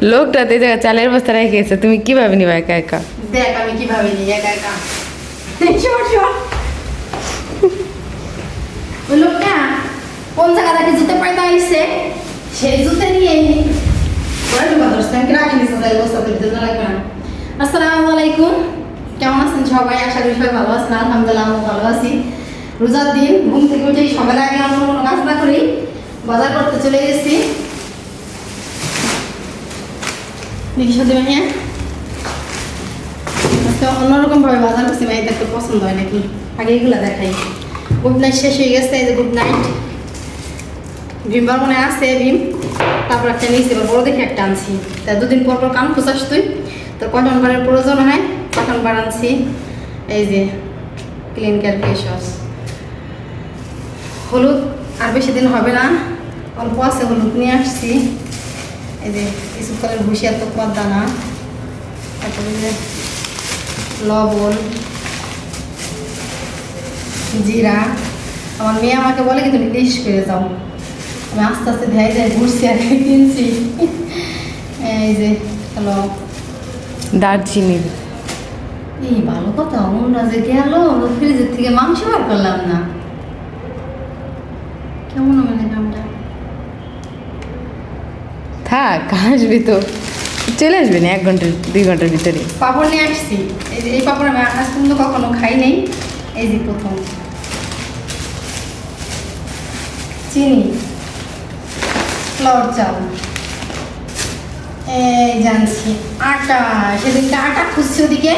লোকটা এই জায়গায় চালের বস্তা রেখে গেছে, তুমি কিভাবে নিবা একা একা? দেখ আমি কিভাবে নিই একা একা। শোন শোন, ওই লোকটা কোন জায়গা থেকে জুতো পাইতে আসছে, সেই জুতো নিয়ে আসসালামু আলাইকুম, কেমন আছেন সবাই? আশা করি সবাই ভালো আছেন। আলহামদুলিল্লাহ আমি ভালো আছি। রোজার দিন ঘুম থেকে উঠে সকালে আগে আমরা কোনো কাজ না করি বাজার করতে চলে গেছি। দেখি সাথে ভাইয়া আজকে অন্যরকম ভাবে বাজার করছি, ভাইয়া একটু পছন্দ হয় নাকি, আগে এগুলো দেখাই। গুড নাইট শেষ হয়ে গেছে, এই যে গুড নাইট। ভীমবার মনে আছে ভীম, তারপর একটা নিয়েছি, এবার বড় দেখে একটা আনছি। তা দুদিন পর পর কান খুঁচাস তুই, তোর কটন বারের প্রয়োজন হয়, কটন বার আনছি। এই যে ক্লিন কেয়ার ফেস ওয়াশ। হলুদ আর বেশি দিন হবে না, অল্প আছে, হলুদ নিয়ে আসছি। এই যে কিছু কালের ভুষিয়া তোপার দানা, তারপরে যে লবণ, জিরা। আমার মেয়ে আমাকে বলে কি তুমি লিস্ট করে যাও, আমি আস্তে আস্তে ধেয়ে ধেয়ে ঘুরছি আর কিনছি। এই যে হ্যালো দারচিনি। এই ভালো কথা, আমরা যে গেল ফ্রিজের থেকে মাংস বার করলাম না, কেমন মানে দামটা? থাক, আসবি তো, চলে আসবি না 1 ঘন্টা 2 ঘন্টার ভিতরে। পাপড় নিয়ে আসছি। এই যে এই পাপড় আমি আজ পর্যন্ত কখনো খাই নাই, এই যে প্রথম। চিনি, ফ্লাওয়ার চাল, এই জানছি। আটা, সেদিনটা আটা খুঁজছি, ওদিকে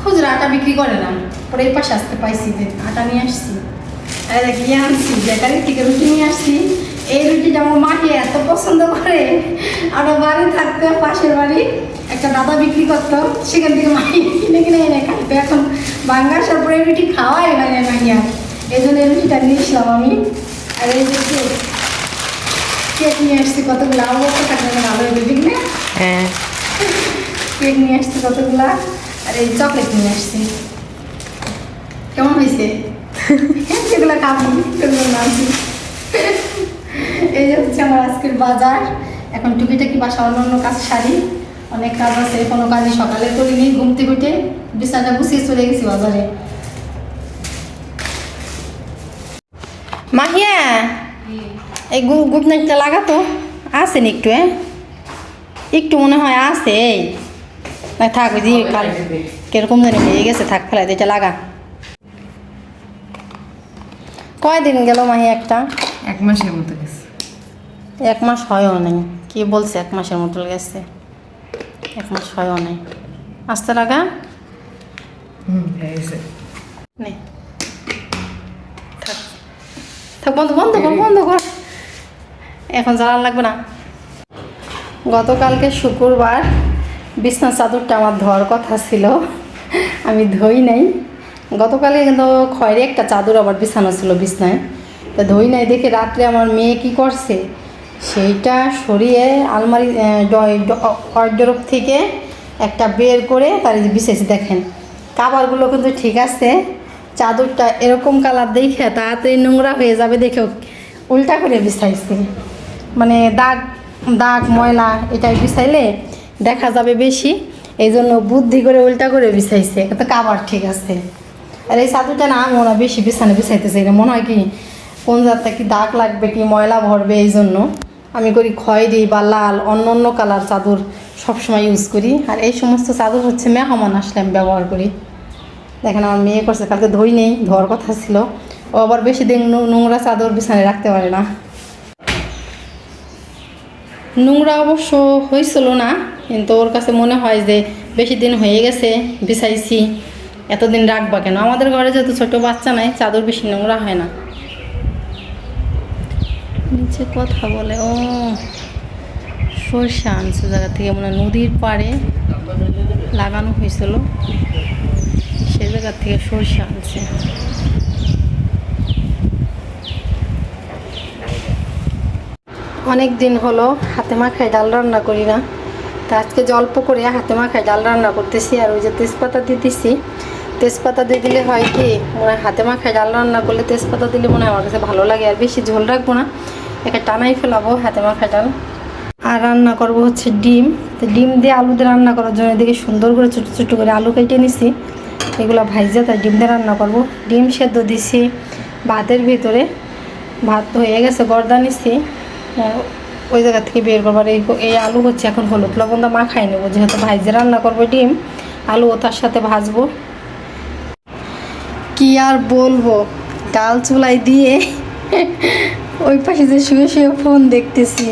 খুচরা আটা বিক্রি করে না, পরে এই পাশে আসতে পাইছি যে আটা নিয়ে আসছি। আর গিয়ে আনছি বেকারির থেকে রুটি নিয়ে আসছি। এই রুটিটা আমার মাকে এত পছন্দ করে, আমরা বাড়ি থাকতে পাশের বাড়ি একটা দাদা বিক্রি করতো, সেখান থেকে মাই কিনে কিনে এনে খাইতো। এখন বাঙ্গাসার পরে রুটি খাওয়াই মানে মাইয়া, এই জন্য এই রুটিটা নিয়েছিলাম আমি। আর এই যে কেক, কেক নিয়ে আসছি কতগুলো, অবস্থা থাকলে ভালো হইবে ঠিক না? হ্যাঁ, কেক নিয়ে আসছি কতগুলা, আর এই চকলেট নিয়ে আসছি। কেমন হয়েছে? সেগুলো খাবি, সেগুলো নামছি। এই যে হচ্ছে আমার আজকের বাজার। এখন টুকিটাকি বাসা অন্য কাজ সারি, অনেক কাজ আছে, কোনো কাজই সকালে করিনি। ঘুম থেকে উঠে বিছানাটা গুছিয়ে চলে গেছি বাজারে। মাহিয়া, এই গুড নাইটটা লাগাতো, আসেন একটু, একটু মনে হয় আছে। এই না থাক, ওই যে কাল কিরকম জানি হয়ে গেছে, থাক ফেলাই এটা লাগা। কয়দিন গেল মাহি একটা? 1 মাসের মতো গেছে। 1 মাস হয়ও নাই, কি বলছে 1 মাসের মতো গেছে? 1 মাস হয়ও নাই, আসতে লাগা। হয়েছে। নে থাক থাক, বন্ধ বন্ধ কর, বন্ধ কর, এখন জ্বালান লাগবে না। গতকালকে শুক্রবার বিছনার চাদরটা আমার ধোয়ার কথা ছিল, আমি ধুই নাই। গতকালে কিন্তু খয়েরি একটা চাদর আবার বিছানো ছিল বিছনায়, তো ধুই নাই দেখে রাত্রে আমার মেয়ে কি করছে, সেইটা সরিয়ে আলমারি ওয়ার্ডরোব থেকে একটা বের করে তার বিছাইছে। দেখেন কাভারগুলো কিন্তু ঠিক আছে, চাদরটা এরকম কালার দেখে তাড়াতাড়ি নোংরা হয়ে যাবে দেখেও উল্টা করে বিছাইছে। মানে দাগ দাগ ময়লা এটাই বিছাইলে দেখা যাবে বেশি, এই জন্য বুদ্ধি করে উল্টা করে বিছাইছে, তো কাভার ঠিক আছে। আর এই চাদরটা না আমি ওরা বেশি বিছানে বিছাইতেছে, এটা মনে হয় কি কোন জাতটা কি দাগ লাগবে কি ময়লা ভরবে, এই জন্য আমি করি খয়েরি বা লাল অন্য অন্য কালার চাদর সবসময় ইউজ করি। আর এই সমস্ত চাদর হচ্ছে মেহমান আসলে আমি ব্যবহার করি। দেখেন আমার মেয়ে করছে, কালকে ধুই নেই, ধোয়ার কথা ছিল। ও আবার বেশি দিন নোংরা চাদর বিছানে রাখতে পারে না। নোংরা অবশ্য হয়েছিল না, কিন্তু ওর কাছে মনে হয় যে বেশি দিন হয়ে গেছে বিছাইছি, এতদিন রাখবা কেন। আমাদের ঘরে যেহেতু ছোটো বাচ্চা নাই, চাদর বেশি নোংরা হয় না। নিচে কথা বলে, ও সরষে আনছে জায়গা থেকে, মনে হয় নদীর পাড়ে লাগানো হয়েছিল, সে জায়গা থেকে সরষে আনছে। অনেক দিন হলো হাতে মাখায় ডাল রান্না করি না, তা আজকে অল্প করে হাতে মাখায় ডাল রান্না করতেছি। আর ওই যে তেজপাতা দিতেছি, তেজপাতা দিয়ে দিলে হয় কি মনে হয় হাতে মাখায় ডাল রান্না করলে তেজপাতা দিলে মনে হয় আমার কাছে ভালো লাগে। আর বেশি ঝোল রাখবো না, একটা টানাই ফেলাবো হাতে মাখায় ডাল। আর রান্না করব হচ্ছে ডিম। তো ডিম দিয়ে আলু দিয়ে রান্না করার জন্য এদিকে সুন্দর করে ছোটো ছোটো করে আলু কেটে নিছি, এগুলো ভাইজা তাই ডিম দিয়ে রান্না করব। ডিম সেদ্ধ দিছি ভাতের ভিতরে, ভাত হয়ে গেছে গর্দা নিছি, ওই জায়গা থেকে বের করবার। এই আলু হচ্ছে এখন হলুদ লবণ দা মাখাই নেবো, যেহেতু ভাইজে রান্না করবো ডিম, আলু তার সাথে ভাজবো। কি আর বলবো, ডাল চুলায় দিয়ে ওই পাশে যে শুয়ে শুয়ে ফোন দেখতেছি।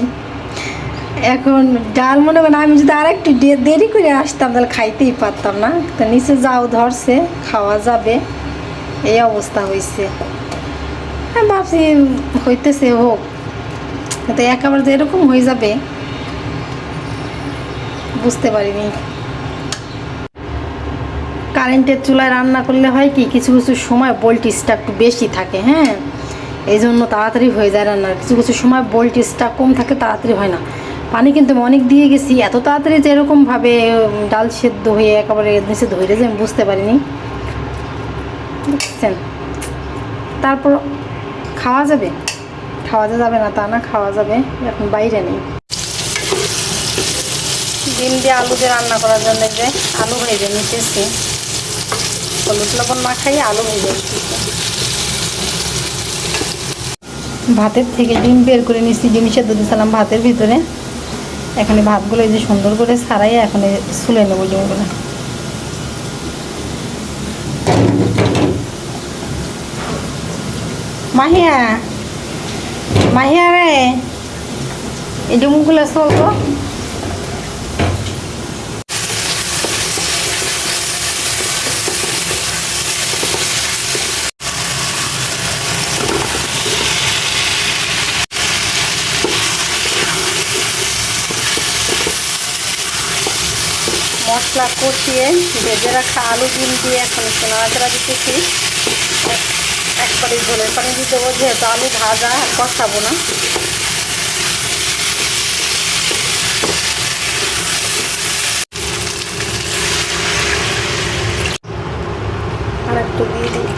এখন ডাল মনে করেন আমি যদি আর একটু দেরি করে আসতাম তাহলে খাইতেই পারতাম না, তো নিচে যাও ধরছে খাওয়া যাবে, এই অবস্থা হয়েছে। আমি ভাবছি হইতেছে হোক, তো একেবারে যে এরকম হয়ে যাবে বুঝতে পারিনি। কারেন্টের চুলায় রান্না করলে হয় কি, কিছু কিছু সময় ভোল্টেজটা একটু বেশি থাকে, হ্যাঁ, এই জন্য তাড়াতাড়ি হয়ে যায় রান্না। কিছু কিছু সময় ভোল্টেজটা কম থাকে, তাড়াতাড়ি হয় না। পানি কিন্তু আমি অনেক দিয়ে গেছি, এত তাড়াতাড়ি যে এরকমভাবে ডাল সেদ্ধ হয়ে একেবারে নিচে ধরে যে আমি বুঝতে পারিনি, বুঝছেন। তারপর খাওয়া যাবে, খাওয়া যাবে না তা না, খাওয়া যাবে, এখন বাইরে নেই। ডিম দিয়ে আলু দিয়ে রান্না করার জন্য যে আলু ভেজে নিতেছি, হলুদ লবণ মাখাই আলু ভেজে নিতেছি। ভাতের থেকে ডিম বের করে নিচ্ছি, ডিম সেদ্ধ দিয়েছিলাম ভাতের ভিতরে। এখানে ভাতগুলো এই যে সুন্দর করে ছাড়াই এখন ছুলে নেবো ডিমগুলো। মাহিয়া, মাহিয়া রে, এই ডিমগুলো চলবো। মশলা কষিয়ে ভেজে রাখা আলু ডিম দিয়ে এখন নাড়াচাড়া দিতেছি। একবারে ঝোলের পানি দিয়ে দেবো, যেহেতু আলু ভাজা আর কষাবো না। আর একটু দিয়ে দিই।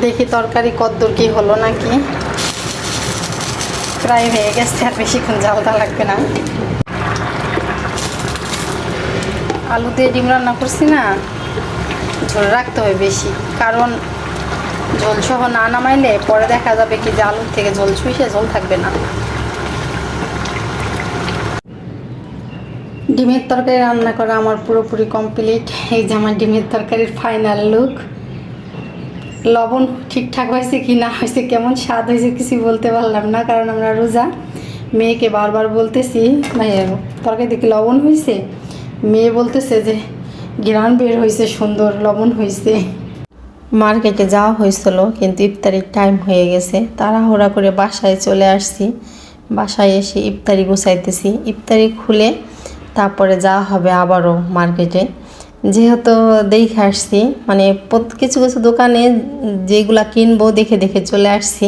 দেখি তরকারি কদ্দূর কি হলো নাকি, প্রায় হয়ে গেছে, আর বেশিক্ষণ ঝালটা লাগবে না। আলু দিয়ে ডিম রান্না করছি না, ঝোল রাখতে হবে বেশি, কারণ ঝোল সহ না নামাইলে পরে দেখা যাবে কি যে আলুর থেকে ঝোল শুইছে, ঝোল থাকবে না। ডিমের তরকারি রান্না করা আমার পুরোপুরি কমপ্লিট। এই যে আমার ডিমের তরকারির ফাইনাল লুক। লবণ ঠিকঠাক হয়েছে কি না হয়েছে, কেমন স্বাদ হয়েছে কিছু বলতে পারলাম না, কারণ আমরা রোজা। মেয়েকে বারবার বলতেছি ভাইয়া তরকারি দেখি লবণ হয়েছে, মেয়ে বলতেছে যে ঘ্রাণ বের হয়েছে সুন্দর, লবণ হয়েছে। মার্কেটে যাওয়া হয়েছিল কিন্তু ইফতারির টাইম হয়ে গেছে, তাড়াহুড়া করে বাসায় চলে আসছি। বাসায় এসে ইফতারি গুছাইতেছি, ইফতারি খুলে তারপরে যাওয়া হবে আবারও মার্কেটে। যেহেতু দেখে আসছি, মানে কিছু কিছু দোকানে যেগুলা কিনবো দেখে দেখে চলে আসছি,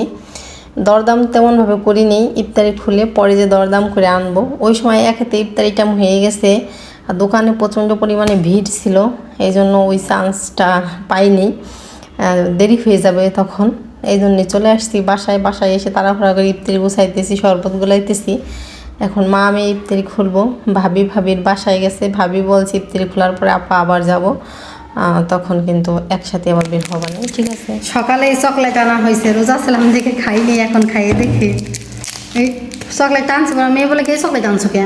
দরদাম তেমনভাবে করিনি। ইফতারি খুলে পরে যে দরদাম করে আনবো, ওই সময় একেতে ইফতারি টাইম হয়ে গেছে আর দোকানে প্রচণ্ড পরিমাণে ভিড় ছিল, এই জন্য ওই চান্সটা পাইনি, দেরি হয়ে যাবে তখন, এই জন্যে চলে আসছি বাসায়। বাসায় এসে তাড়াহুড়া করে ইফতারি গুছাইতেছি, শরবত গুলাইতেছি। এখন মা আমি ইফতারি খুলবো, ভাবির বাসায় গেছে, ভাবি বলছে ইফতারি খোলার পরে আপা আবার যাব, তখন কিন্তু একসাথে আবার বের হবো না, ঠিক আছে। সকালে এই চকলেট আনা হয়েছে, রোজা ছিলাম দেখে খাইনি, এখন খাইয়ে দেখি। এই চকলেট আনছে, মেয়ে বলে কি চকলেট আনছো কে,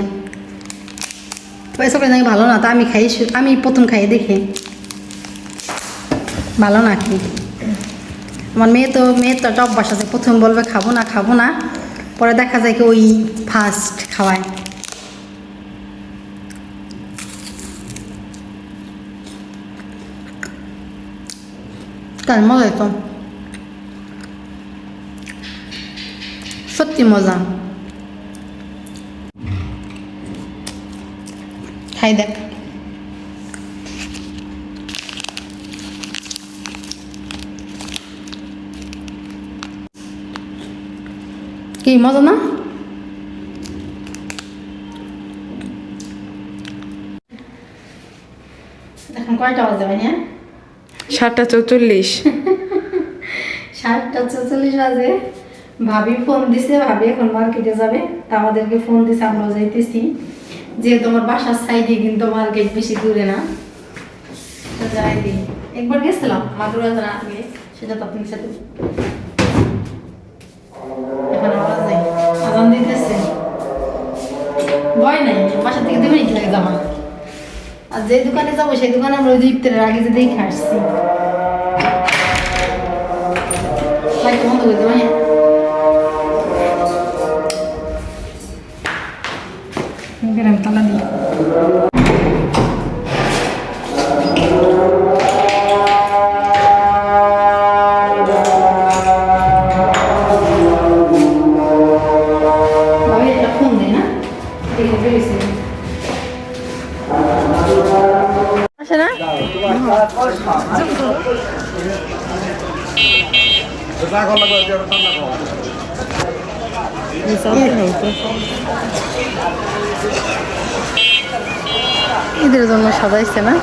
ওই চকলেট নাকি ভালো না, তা আমি খাই, আমি প্রথম খাইয়ে দেখি ভালো নাকি। আমার মেয়ের তো একটা অভ্যাস আছে, প্রথম বলবে খাবো না, পরে দেখা যায় কি ওই ফার্স্ট খাওয়ায়। তার মজা তো সত্যি মজা, খাই দেখ। কি মজা না? এখন কয়টা বাজে ভাই? হ্যাঁ 7:44। 7:44 বাজে। ভাবি ফোন দিছে, ভাবি এখন মার্কেটে যাবে, তা আমাদেরকে ফোন দিছে, আমরাও যাইতেছি। যেহেতু আমার বাসার সাইডে কিন্তু মার্কেট বেশি দূরে না, তো যাই দিই। একবার গেছিলাম মাদুরাজার আগে, সেটা তো আপনার সাথে। এখন আওয়াজ নেই, আজান দিতেছে। ভয় নাই, বাসা থেকে 2 মিনিট লাগে যাওয়া। আর যে দোকানে যাবো সেই দোকানে আমরা ওই যে ইফতারের আগে যে দেখে আসছি। লাইটটা বন্ধ করে দেবো। হ্যাঁ গ্রাম তালা দিই। ভাবি একটা ফোন দেয় না, দেখে ফেলেছি। আসে না? ঈদের জন্য সাজাইছে না?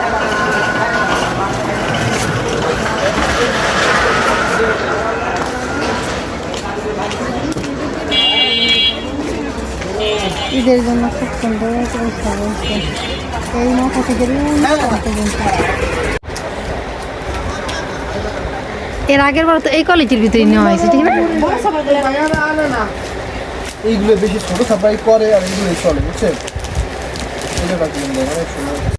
ঈদের জন্য খুব সুন্দর করে সাজাইছে। এই মাথা থেকে এর আগের বার তো এই কোয়ালিটির ভিতরে নেওয়া হয়েছে, ঠিক না? এইগুলো বেশি ছোট সাপ্লাই করে আর এইগুলো চলে, বুঝছেন? অনেক সুন্দর।